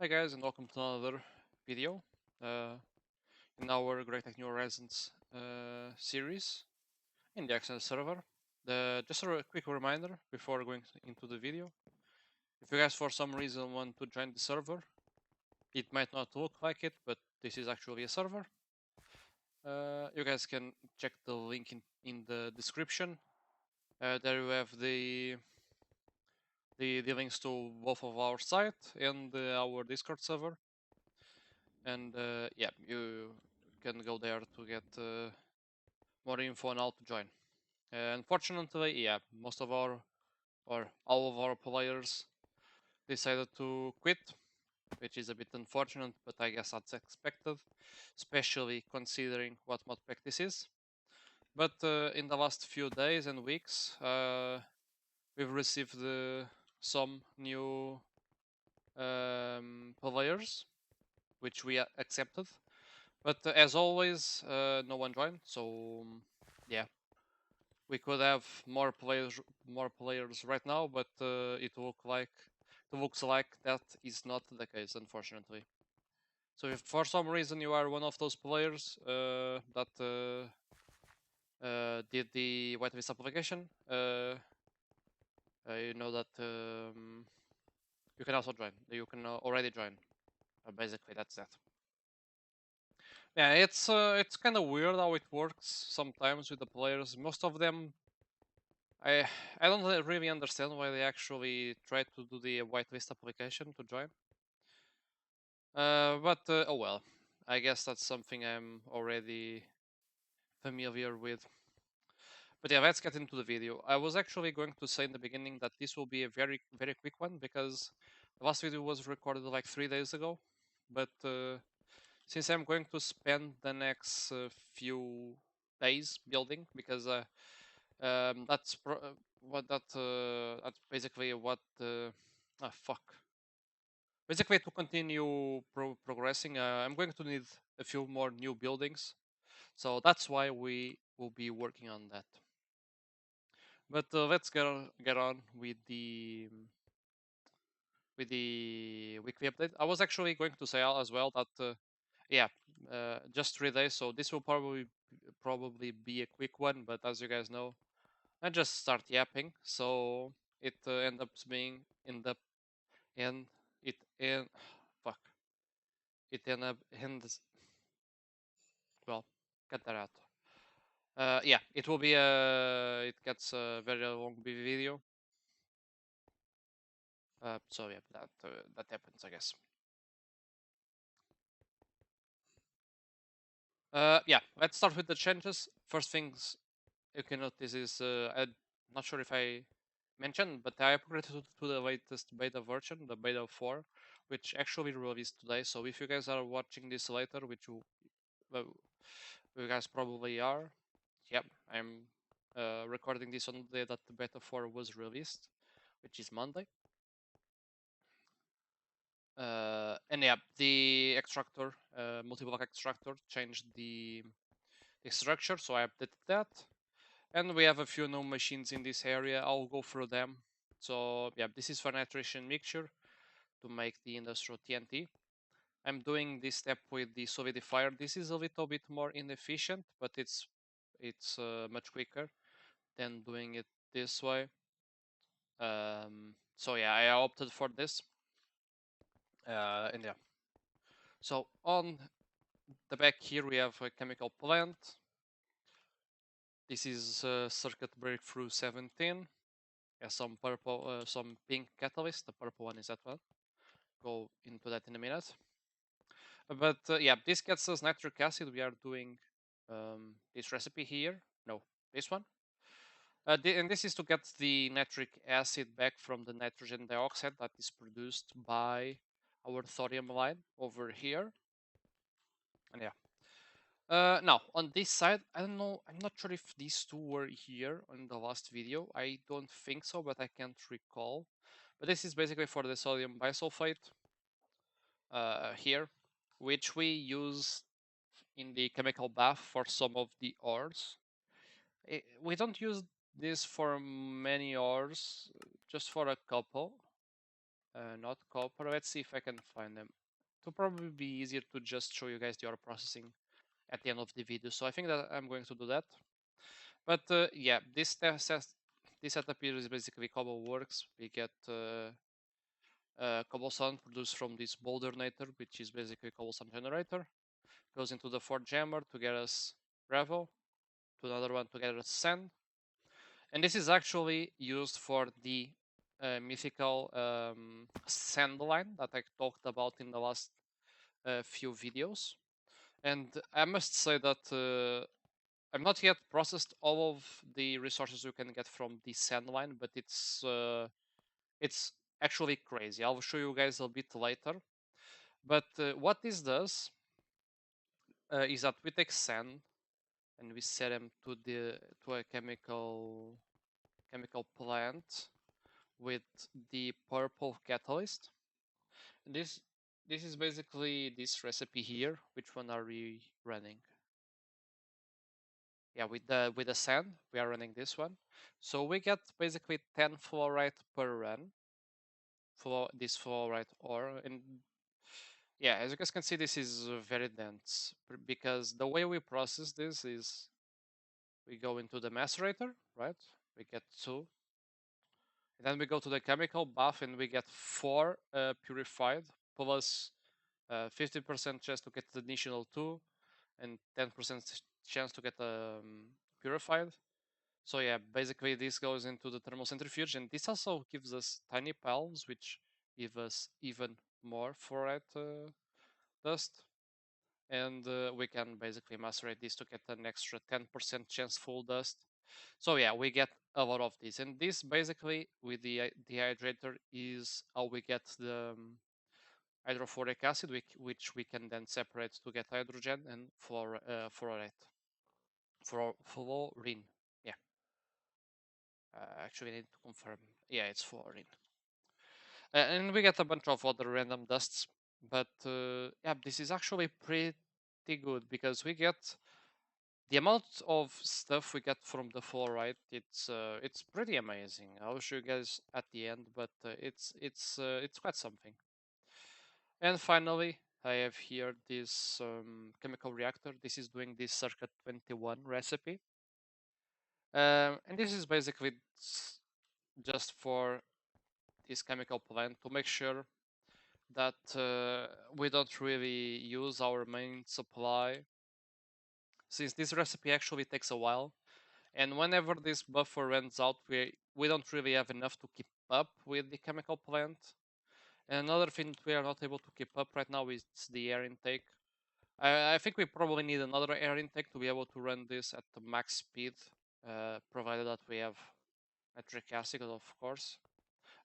Hi guys, and welcome to another video in our Great New Horizons series in the Access server. Just a quick reminder before going into the video. If you guys for some reason want to join the server, it might not look like it, but this is actually a server. You guys can check the link in the description. There you have the links to both of our site and our Discord server. And yeah, you can go there to get more info on how to join. Unfortunately, yeah, most of our or all of our players decided to quit, which is a bit unfortunate, but I guess that's expected, especially considering what mod practice is. But in the last few days and weeks, we've received some new players, which we accepted. But as always, no one joined, so yeah, we could have more players right now, but it looks like that is not the case, unfortunately. So if for some reason you are one of those players that did the whitelist application, you know that you can also join. You can already join. Basically, that's that. Yeah, it's kind of weird how it works sometimes with the players. Most of them, I I don't really understand why they actually try to do the whitelist application to join. But oh well, I guess that's something I'm already familiar with. But yeah, let's get into the video. I was actually going to say in the beginning that this will be a very quick one because the last video was recorded like 3 days ago. But since I'm going to spend the next few days building, because that's basically what fuck. Basically, to continue progressing, I'm going to need a few more new buildings, so that's why we will be working on that. But let's get on with the weekly update. I was actually going to say as well that yeah, just 3 days, so this will probably be a quick one. But as you guys know, I just start yapping, so it end up being in the end. It end fuck. It end up ends well. Cut that out. Yeah, it will be a. It gets a very long video. So yeah, that happens, I guess. Yeah, let's start with the changes. First things you can notice is I'm not sure if I mentioned, but I upgraded to the latest beta version, the beta 4, which actually released today. So if you guys are watching this later, which well, you guys probably are, yep, I'm recording this on the day that the beta 4 was released, which is Monday. And yeah, the extractor, multi-block extractor, changed the structure, so I updated that. And we have a few new machines in this area. I'll go through them. So yeah, this is for nitration mixture to make the industrial TNT. I'm doing this step with the solidifier. This is a little bit more inefficient, but it's much quicker than doing it this way. So yeah, I opted for this. And yeah, so on the back here we have a chemical plant. This is circuit breakthrough 17. Yeah, some purple, some pink catalyst. The purple one is that one. Go into that in a minute. But yeah, this gets us nitric acid. We are doing this recipe here. No, this one. And this is to get the nitric acid back from the nitrogen dioxide that is produced by our thorium line over here. And yeah. Now, on this side, I don't know, I'm not sure if these two were here on the last video. I don't think so, but I can't recall. But this is basically for the sodium bisulfite here, which we use in the chemical bath for some of the ores. We don't use this for many ores, just for a couple. not copper. Let's see if I can find them. It'll probably be easier to just show you guys the order processing at the end of the video. So I think that I'm going to do that. But yeah, this setup here is basically cobble works. We get cobblestone produced from this bouldernator, which is basically a cobblestone generator. Goes into the forge jammer to get us gravel, to another one to get us sand. And this is actually used for the mythical sand line that I talked about in the last few videos. And I must say that I'm not yet processed all of the resources you can get from the sand line, but it's actually crazy. I'll show you guys a bit later. But what this does is that we take sand and we set them to a chemical plant with the purple catalyst. And this is basically this recipe here. Which one are we running? Yeah, with the sand, we are running this one. So we get basically 10 fluorite per run. This fluorite ore, and yeah, as you guys can see, this is very dense because the way we process this is we go into the macerator, right? We get 2, and then we go to the chemical bath and we get 4 purified plus 50% chance to get the additional 2 and 10% chance to get purified. So yeah, basically this goes into the thermal centrifuge, and this also gives us tiny palms, which give us even more fluorite dust. And we can basically macerate this to get an extra 10% chance full dust. So yeah, we get a lot of this, and this basically with the dehydrator is how we get the hydrofluoric acid, which we can then separate to get hydrogen and fluorite, fluorine. Yeah, actually, I need to confirm. Yeah, it's fluorine, and we get a bunch of other random dusts. But yeah, this is actually pretty good because we get the amount of stuff we get from the fluorite. It's pretty amazing. I'll show you guys at the end, but it's quite something. And finally, I have here this chemical reactor. This is doing this circuit 21 recipe. And this is basically just for this chemical plant to make sure that we don't really use our main supply, since this recipe actually takes a while. And whenever this buffer runs out, we don't really have enough to keep up with the chemical plant. And another thing that we are not able to keep up right now is the air intake. I think we probably need another air intake to be able to run this at the max speed, provided that we have nitric acid, of course.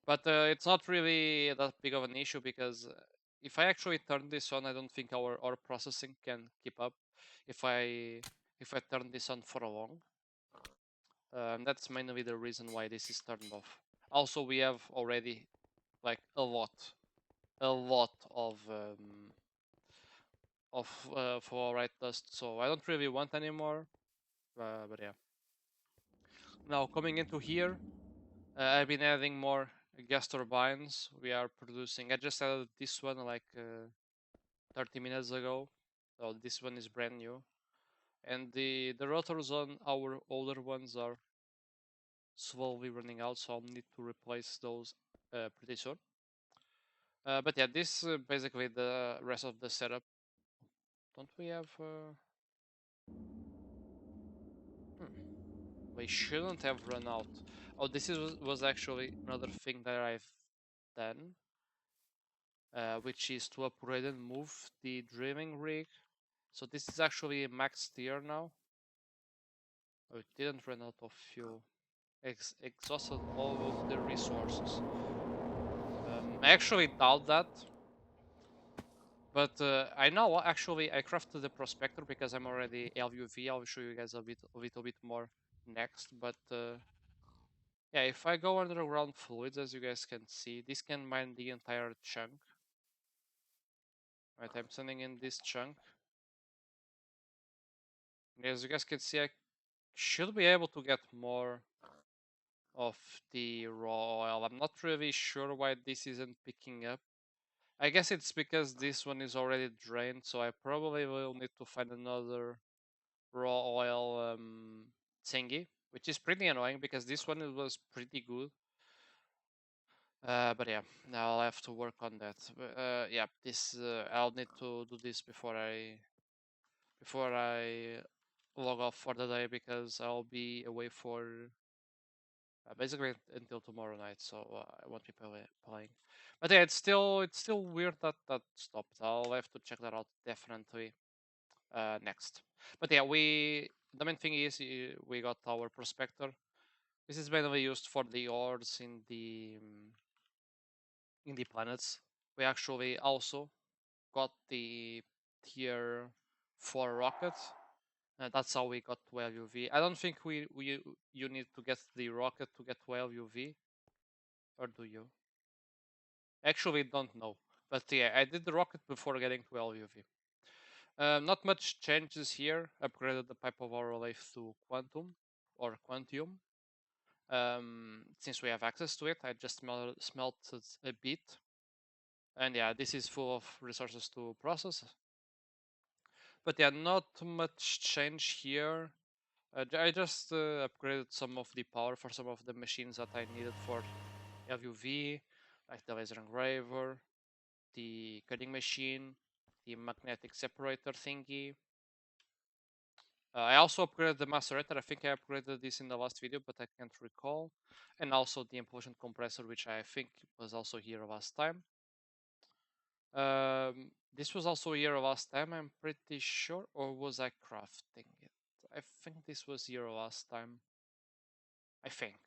But it's not really that big of an issue because if I actually turn this on, I don't think our processing can keep up if I turn this on for a long. That's mainly the reason why this is turned off. Also, we have already like a lot of fluorite dust, so I don't really want anymore. But yeah. Now coming into here, I've been adding more gas turbines. We are producing. I just added this one like 30 minutes ago. So this one is brand new, and the rotors on our older ones are slowly running out, so I'll need to replace those pretty soon. But yeah, this is basically the rest of the setup. Don't we have? Hmm, we shouldn't have run out. Oh, this was actually another thing that I've done, which is to upgrade and move the drilling rig. So this is actually a max tier now. Oh, it didn't run out of fuel. Exhausted all of the resources. I actually doubt that. But I know actually I crafted the prospector because I'm already LUV. I'll show you guys a little bit more next. But yeah, if I go underground fluids, as you guys can see, this can mine the entire chunk. Right, I'm sending in this chunk. As you guys can see, I should be able to get more of the raw oil. I'm not really sure why this isn't picking up. I guess it's because this one is already drained, so I probably will need to find another raw oil thingy, which is pretty annoying because this one was pretty good. But yeah, now I'll have to work on that. Yeah, this I'll need to do this before I log off for the day because I'll be away for basically until tomorrow night, so I won't be playing. But yeah, it's still weird that that stopped. I'll have to check that out definitely next. But yeah, the main thing is we got our prospector. This is mainly used for the ores in the planets. We actually also got the tier 4 rocket. That's how we got 12 UV. I don't think we you need to get the rocket to get 12 UV, or do you? Actually, don't know. But yeah, I did the rocket before getting 12 UV. Not much changes here. Upgraded the pipe of our life to quantum or quantium. Since we have access to it, I just smelted a bit. And yeah, this is full of resources to process. But yeah, not much change here. I just upgraded some of the power for some of the machines that I needed for LUV, like the laser engraver, the cutting machine, the magnetic separator thingy. I also upgraded the macerator. I think I upgraded this in the last video, but I can't recall. And also the impulsion compressor, which I think was also here last time. This was also here last time, I'm pretty sure, or was I crafting it? I think this was here last time. I think.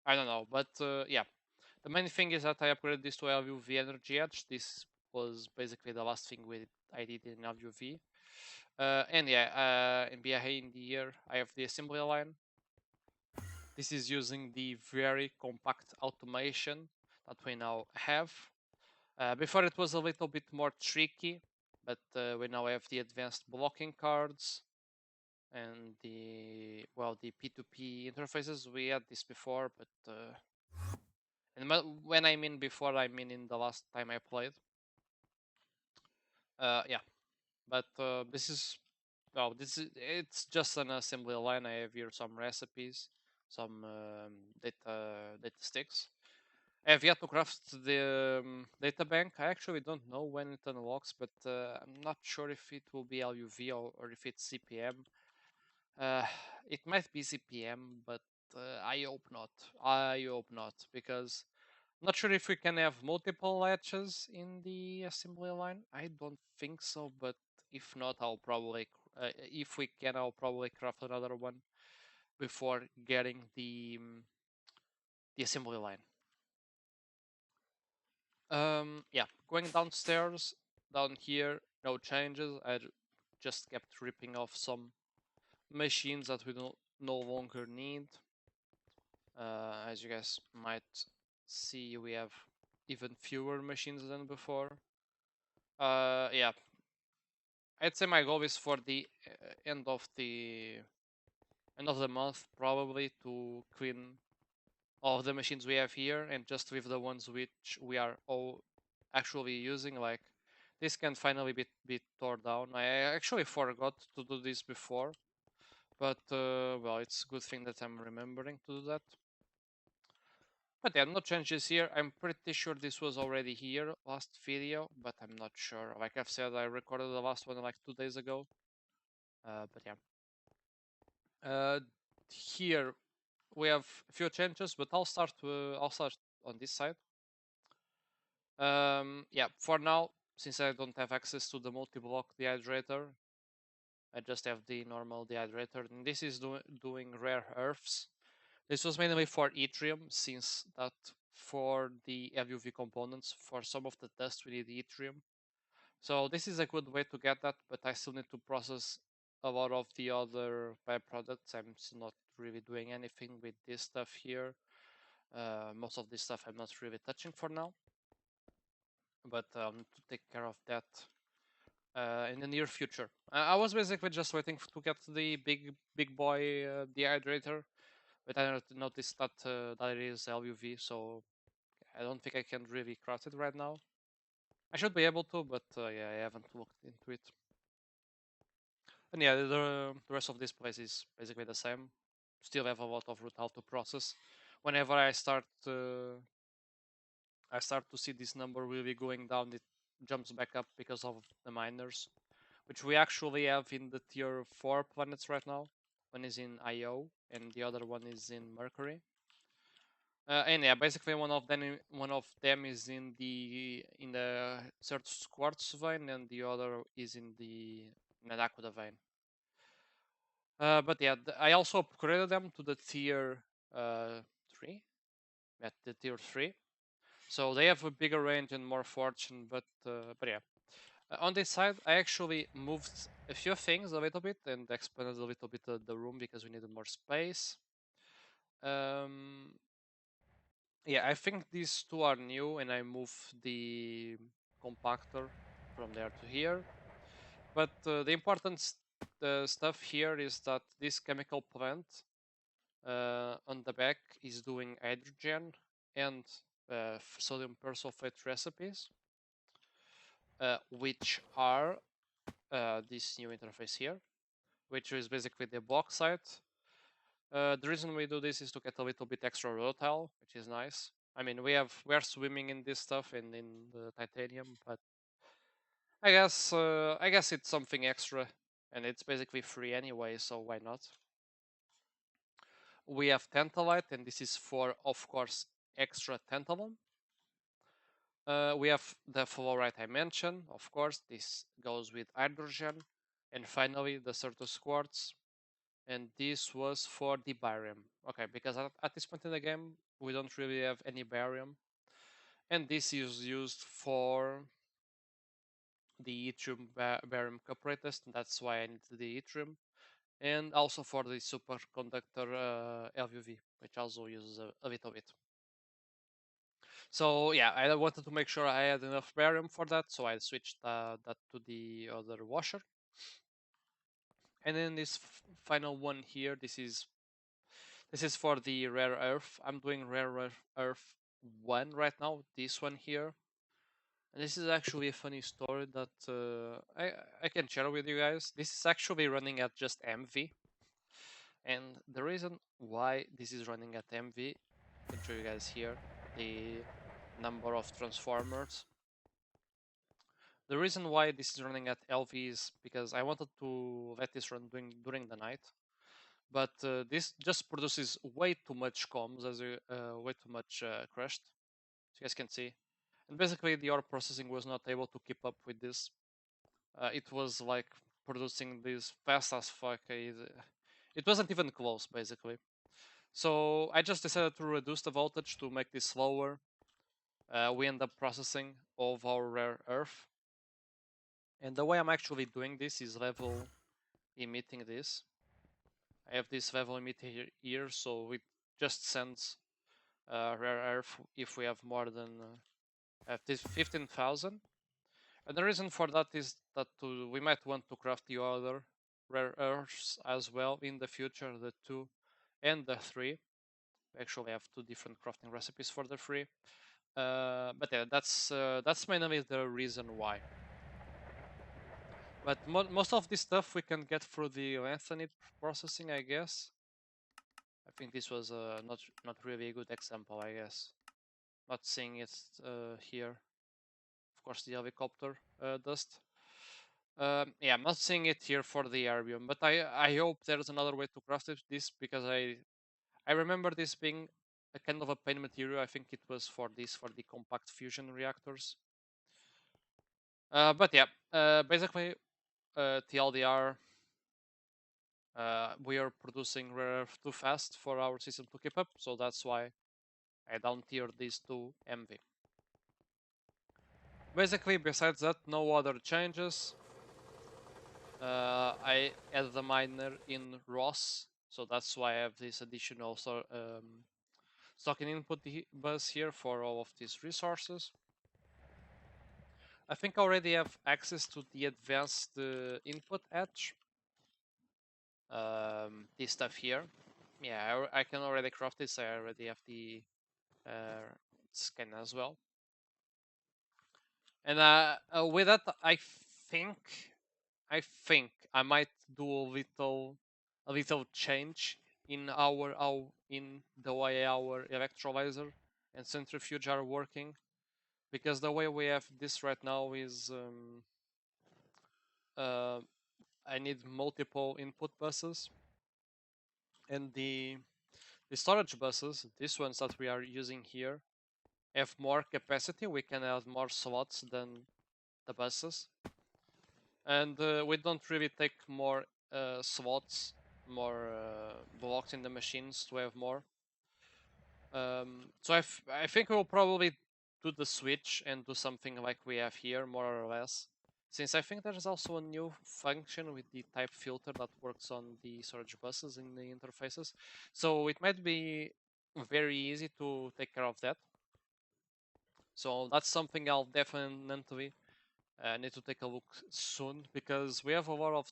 I don't know, but yeah. The main thing is that I upgraded this to LUV Energy Edge. This was basically the last thing I did in LUV. And yeah, in behind here, I have the assembly line. This is using the very compact automation that we now have. Before it was a little bit more tricky, but we now have the advanced blocking cards and the P2P interfaces. We had this before, but and when I mean before, I mean in the last time I played. Yeah, but it's just an assembly line. I have here some recipes, some data sticks. I have yet to craft the data bank. I actually don't know when it unlocks, but I'm not sure if it will be LUV or if it's CPM. Uh, it might be CPM, but I hope not. I hope not, because I'm not sure if we can have multiple latches in the assembly line. I don't think so, but if not, if we can, I'll probably craft another one before getting the assembly line. Yeah, going downstairs, down here, no changes. Just kept ripping off some machines that we don't no longer need. As you guys might see, we have even fewer machines than before. Yeah, I'd say my goal is for the end of the month probably to clean all of the machines we have here and just leave the ones which we are all actually using. Like this can finally be torn down. I actually forgot to do this before, but well, it's a good thing that I'm remembering to do that. But yeah, no changes here. I'm pretty sure this was already here last video, but I'm not sure. Like I've said, I recorded the last one like 2 days ago. But yeah. Here we have a few changes, but I'll start on this side. Yeah, for now, since I don't have access to the multi-block dehydrator, I just have the normal dehydrator, and this is doing rare earths. This was mainly for yttrium, since that for the LUV components, for some of the dust we need yttrium. So this is a good way to get that, but I still need to process a lot of the other byproducts. I'm still not really doing anything with this stuff here. Most of this stuff I'm not really touching for now, but to take care of that in the near future. I was basically just waiting to get the big boy dehydrator, but I noticed that that it is LUV, so I don't think I can really craft it right now. I should be able to, but yeah, I haven't looked into it. And yeah, the rest of this place is basically the same. Still have a lot of route how to process. Whenever I start to see this number really going down, it jumps back up because of the miners, which we actually have in the tier 4 planets right now. One is in Io, and the other one is in Mercury. And yeah, basically one of them is in the third quartz vein, and the other is in the Nadakuda vein. But yeah, I also upgraded them to the tier 3. At the tier 3. So they have a bigger range and more fortune, but yeah. On this side, I actually moved a few things a little bit and expanded a little bit the room because we needed more space. Um, yeah, I think these two are new, and I moved the compactor from there to here. But the important stuff here is that this chemical plant on the back is doing hydrogen and sodium persulfate recipes, which are this new interface here, which is basically the bauxite. The reason we do this is to get a little bit extra rotile, which is nice. I mean, we are swimming in this stuff and in the titanium, but I guess it's something extra, and it's basically free anyway, so why not? We have tantalite, and this is for, of course, extra tantalum. We have the fluorite I mentioned, of course. This goes with hydrogen, and finally the Certus quartz. And this was for the barium. Okay, because at this point in the game, we don't really have any barium. And this is used for the yttrium barium cuprate test, and that's why I need the yttrium. And also for the superconductor LUV, which also uses a little bit. So yeah, I wanted to make sure I had enough barium for that, so I switched that to the other washer. And then this final one here, this is for the rare earth. I'm doing rare earth 1 right now, this one here. And this is actually a funny story that I can share with you guys. This is actually running at just MV. And the reason why this is running at MV, I can show you guys here the number of transformers. The reason why this is running at LV is because I wanted to let this run during the night. But this just produces way too much comms, way too much crushed, as you guys can see. And basically the ore processing was not able to keep up with this. It was like producing this fast as fuck. It wasn't even close, basically. So I just decided to reduce the voltage to make this slower. We end up processing all of our rare earth. And the way I'm actually doing this is level emitting this. I have this level emitter here, so it just sends rare earth if we have more than this 15,000. And the reason for that is that we might want to craft the other rare earths as well in the future, the 2 and the 3. We actually have 2 different crafting recipes for the 3. But yeah, that's mainly the reason why. But most of this stuff we can get through the lengthened processing, I guess. I think this was not really a good example, I guess. Not seeing it here. Of course, the helicopter dust. Yeah, I'm not seeing it here for the erbium, but I hope there's another way to craft this because I remember this being a kind of a pain material. I think it was for the compact fusion reactors. But yeah, basically, TLDR, we are producing rare earth too fast for our system to keep up, so that's why I down tiered these to MV. Basically, besides that, no other changes. I added the miner in ROS, so that's why I have this additional stocking input bus here for all of these resources. I think I already have access to the advanced input edge. This stuff here. Yeah, I can already craft this. I already have the scan as well. And with that, think I think I might do a little change in in the way our electrolyzer and centrifuge are working, because the way we have this right now is uh, I need multiple input buses, and the storage buses, these ones that we are using here, have more capacity. We can add more slots than the buses, and we don't really take more slots, more blocks in the machines to have more. So I think we'll probably do the switch and do something like we have here, more or less. Since I think there's also a new function with the type filter that works on the storage buses in the interfaces. So it might be very easy to take care of that. So that's something I'll definitely need to take a look soon, because we have a lot of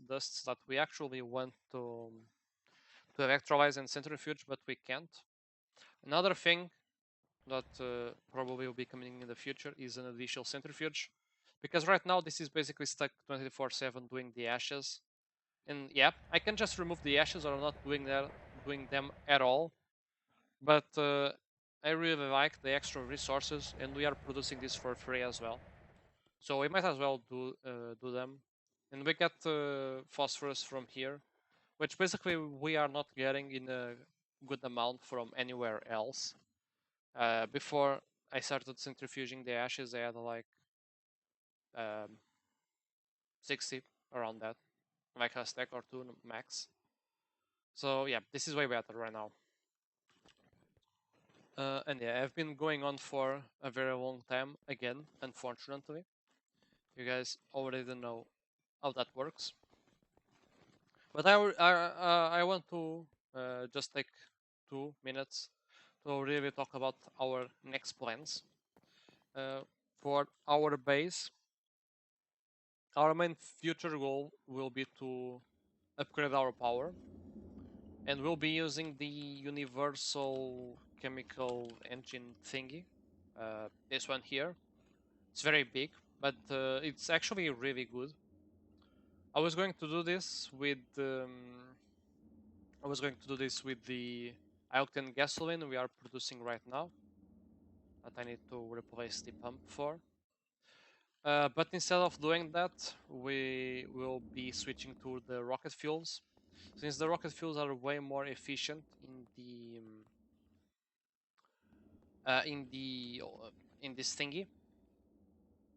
dusts that we actually want to electrolyze and centrifuge, but we can't. Another thing that probably will be coming in the future is an additional centrifuge, because right now this is basically stuck 24/7 doing the ashes. And yeah, I can just remove the ashes, or not doing them at all. But I really like the extra resources, and we are producing this for free as well. So we might as well do them, and we get phosphorus from here, which basically we are not getting in a good amount from anywhere else. Before I started centrifuging the ashes, I had like um, 60 around that, like a stack or two max. So yeah, this is way better right now. And yeah, I've been going on for a very long time again, unfortunately. You guys already know how that works. But I want to just take 2 minutes to really talk about our next plans. Uh, for our base, our main future goal will be to upgrade our power, and we'll be using the universal chemical engine thingy. This one here. It's very big, but it's actually really good. I was going to do this with I was going to do this with the octane gasoline we are producing right now, that I need to replace the pump for. But instead of doing that, we will be switching to the rocket fuels, since the rocket fuels are way more efficient uh, in the in this thingy.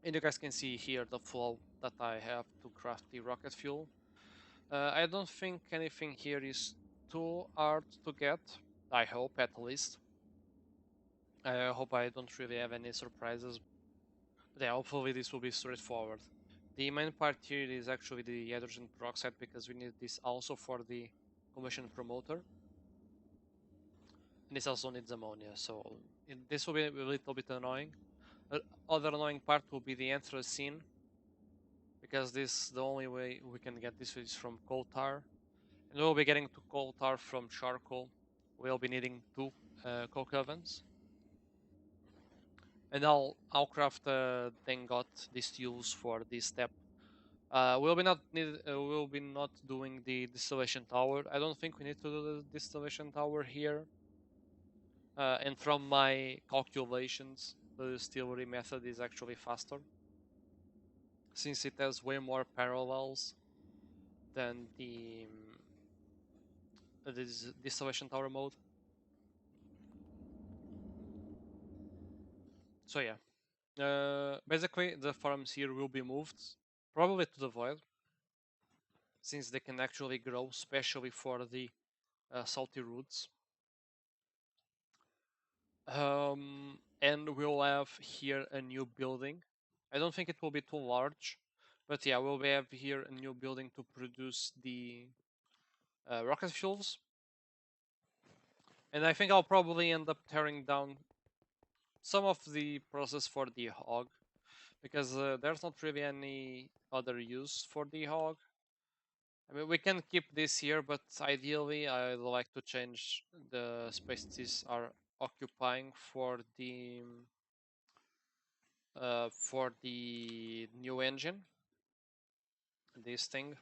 And you guys can see here the flow that I have to craft the rocket fuel. I don't think anything here is too hard to get. I hope, at least. I hope I don't really have any surprises. But yeah, hopefully this will be straightforward. The main part here is actually the hydrogen peroxide, because we need this also for the combustion promoter. And this also needs ammonia, so this will be a little bit annoying. The other annoying part will be the anthracene, because this the only way we can get this is from coal tar. And we'll be getting to coal tar from charcoal. We'll be needing 2 coke ovens. And I'll craft then got these tools for this step. We'll be not doing the distillation tower. I don't think we need to do the distillation tower here. And from my calculations, the distillery method is actually faster, since it has way more parallels than the distillation tower mode. So yeah, basically the farms here will be moved, probably to the void, since they can actually grow, especially for the salty roots. And we'll have here a new building. I don't think it will be too large, but yeah, we'll have here a new building to produce the rocket fuels. And I think I'll probably end up tearing down some of the process for the hog, because there's not really any other use for the hog. I mean, we can keep this here, but ideally, I'd like to change the space these are occupying for the new engine, this thing.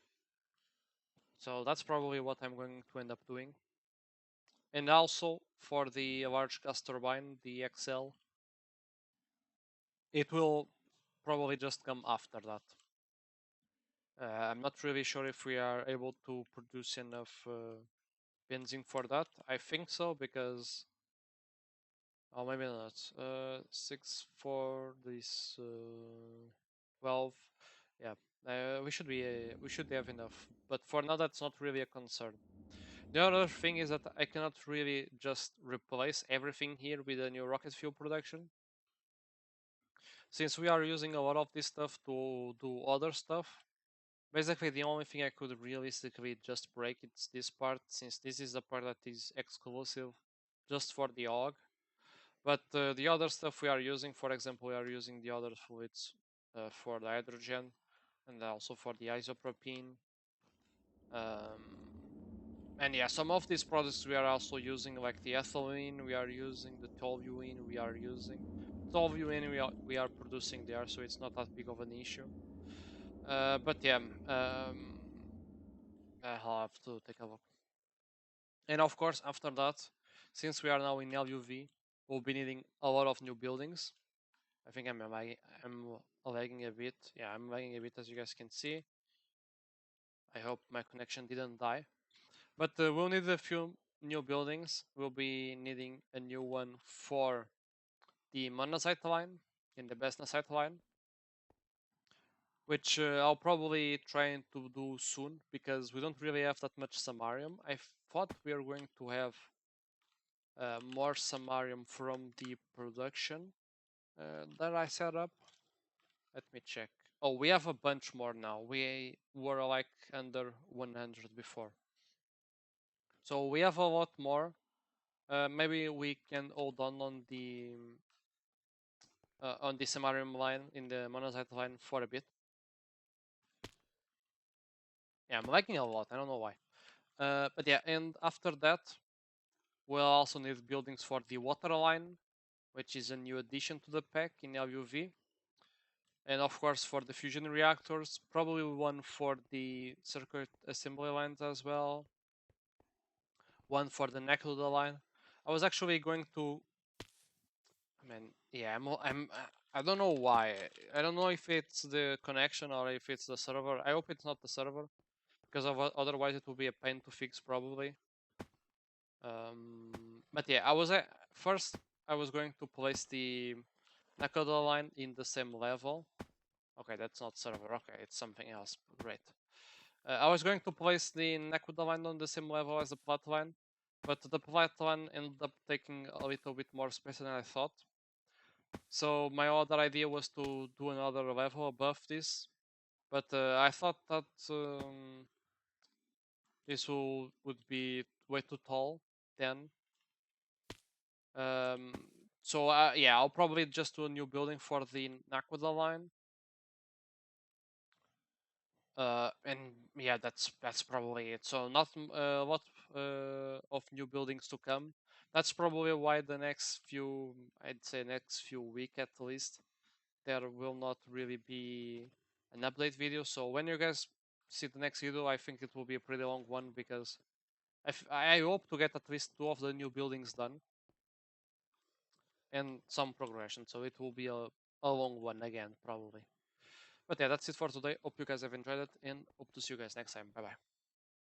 So that's probably what I'm going to end up doing. And also for the large gas turbine, the XL, it will probably just come after that. I'm not really sure if we are able to produce enough benzene for that. I think so because, oh, maybe not. 6 for this 12. Yeah, we should have enough. But for now, that's not really a concern. The other thing is that I cannot really just replace everything here with a new rocket fuel production. Since we are using a lot of this stuff to do other stuff, basically the only thing I could realistically just break is this part, since this is the part that is exclusive just for the AUG. But the other stuff we are using, for example, we are using the other fluids for the hydrogen and also for the isopropene. And yeah, some of these products we are also using, like the ethylene we are using, the toluene we are using. Toluene we are producing there, so it's not that big of an issue. But yeah, I'll have to take a look. And of course, after that, since we are now in LUV, we'll be needing a lot of new buildings. I think I'm lagging a bit. Yeah, I'm lagging a bit, as you guys can see. I hope my connection didn't die. But we'll need a few new buildings. We'll be needing a new one for the monazite line in the Besnasite line, which I'll probably try to do soon because we don't really have that much samarium. I thought we were going to have more samarium from the production that I set up. Let me check. Oh, we have a bunch more now. We were like under 100 before. So we have a lot more. Maybe we can hold on the samarium line in the monazite line for a bit. Yeah, I'm liking a lot. I don't know why. But yeah, and after that, we'll also need buildings for the water line, which is a new addition to the pack in LUV. And of course, for the fusion reactors, probably one for the circuit assembly lines as well. One for the Nekuda line. I was actually going to. I mean, yeah, I don't know why. I don't know if it's the connection or if it's the server. I hope it's not the server, because otherwise it will be a pain to fix probably. But yeah, first I was going to place the Nakoda line in the same level. Okay, that's not server. Okay, it's something else. Great. I was going to place the Nakoda line on the same level as the plat line, but the plat line ended up taking a little bit more space than I thought. So my other idea was to do another level above this, but I thought that this would be way too tall then. Um, so yeah, I'll probably just do a new building for the Nakoda line. And yeah, that's probably it. So not a lot of new buildings to come. That's probably why the next few, I'd say next few week at least, there will not really be an update video. So when you guys see the next video, I think it will be a pretty long one because I hope to get at least 2 of the new buildings done and some progression. So it will be a long one again, probably. But yeah, that's it for today. Hope you guys have enjoyed it and hope to see you guys next time. Bye bye.